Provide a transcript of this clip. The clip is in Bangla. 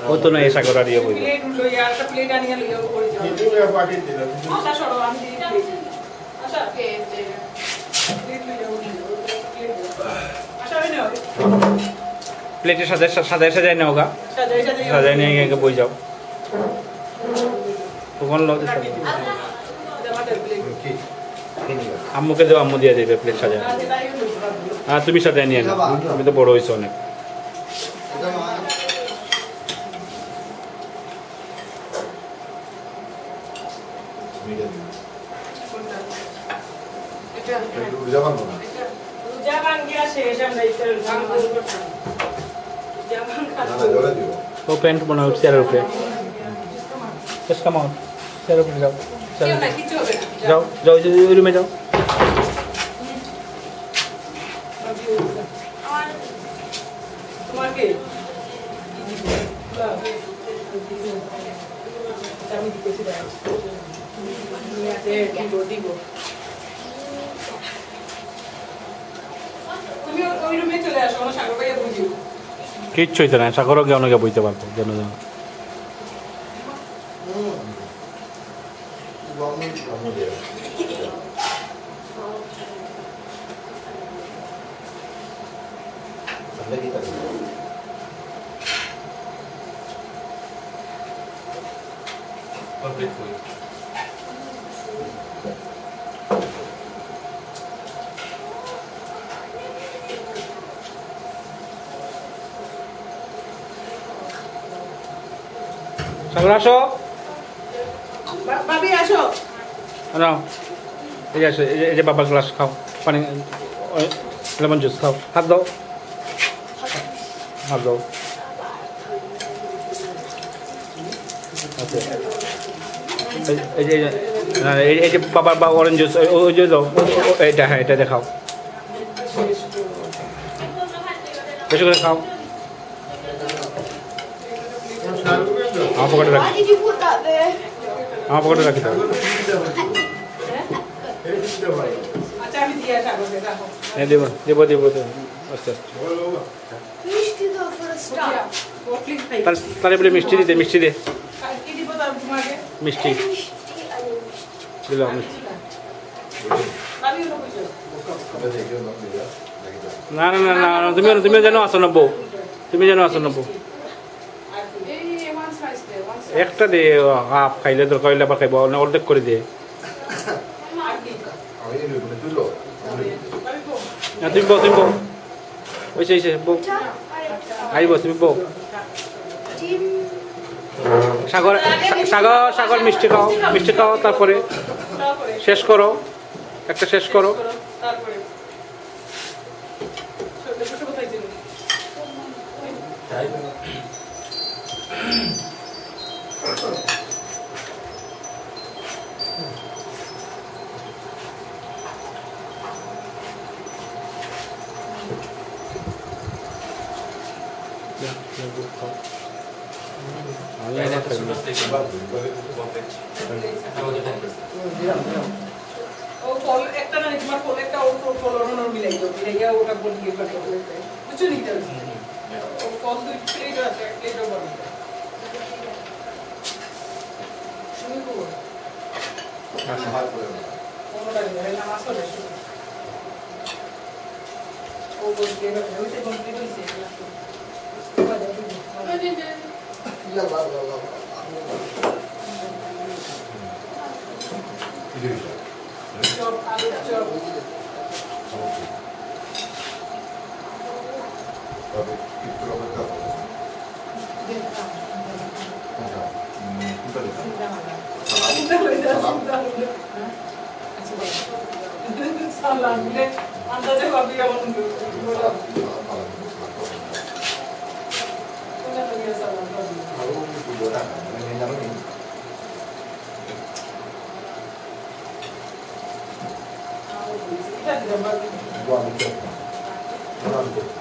ও তো না এসা করা দিয়ে বইব প্লেট লইয়া একটা প্লেট আনিয়া লইয়া করে যাও দিদিও পার্টি দিল আচ্ছা সরো আমি দিই আচ্ছা কে প্লেট লইয়া প্লেট আচ্ছা আমি না প্লেটে সাজায় নাও গা সাজায় নিয়ে গিয়ে বই যাও তখন লো আম্মুকে দেও আম্মু দিয়ে দেবে প্লেট সাজায় হ্যাঁ তুমি সাজায় নিয়ে নাও তুমি তো বড় হয়েছো অনেক तो पेंट बनाओ चेयर पे बस कम ऑन चेयर पे जाओ जाओ जाओ रूम में जाओ কিচ্ছু হইতে না সাগরও গিয়ে অনেকে বইতে পারতো যেন যেন সাগর আসো ভাবি আসো নাও এই আসো এই যে বাবার গ্লাস খাও পানি লেমন জুস খাও হাত দাও হাত দাও আচ্ছা এই যে বাবার বা অরেঞ্জ জুস ওই যে দাও এটা হ্যাঁ এটা দেখাও বেশি করে খাও আমার পকেটে রাখি আমার পকেটে রাখি দাও আচ্ছা আমি দিয়ে আসা করবে রাখো দেবো দেবো দেবো আচ্ছা তাহলে বলে মিষ্টি দিতে মিষ্টি দে কি দিব তার তোমাকে মিষ্টি দিলাম ভাবি লোক কইছো না না না না তুমি জানো আসো নব্বো তুমি জানো আসো নব্বো একটা দে হাফ খাইলে দরকার হইলে আবার খাইব অর্ধেক করে দে তুমি বউ তুমি বউ ওইসে ওইসে বউ আইব তুমি বউ সাগর সাগর সাগর মিষ্টি খাও তারপরে শেষ করো একটা শেষ করো তারপরে ও ফল একটা না তোমার ফল একটা ও ফল অন্য মিলাই দাও মিলাইয়া ওটা বলি কি করতে হবে বুঝছো নি তো ও ফল দুই প্লেট আছে এক প্লেটও বানাই শুনি কো আচ্ছা হাত করে কোনটা নিয়ে না মাছ করে ও বলি কি হবে ওইটা কমপ্লিট হইছে লা লা লা লা Chop, alu chop. Salam. Andaze babi amon do. Kuna lagi salam babi. Aku itu orang, yang namanya. Gua mikir.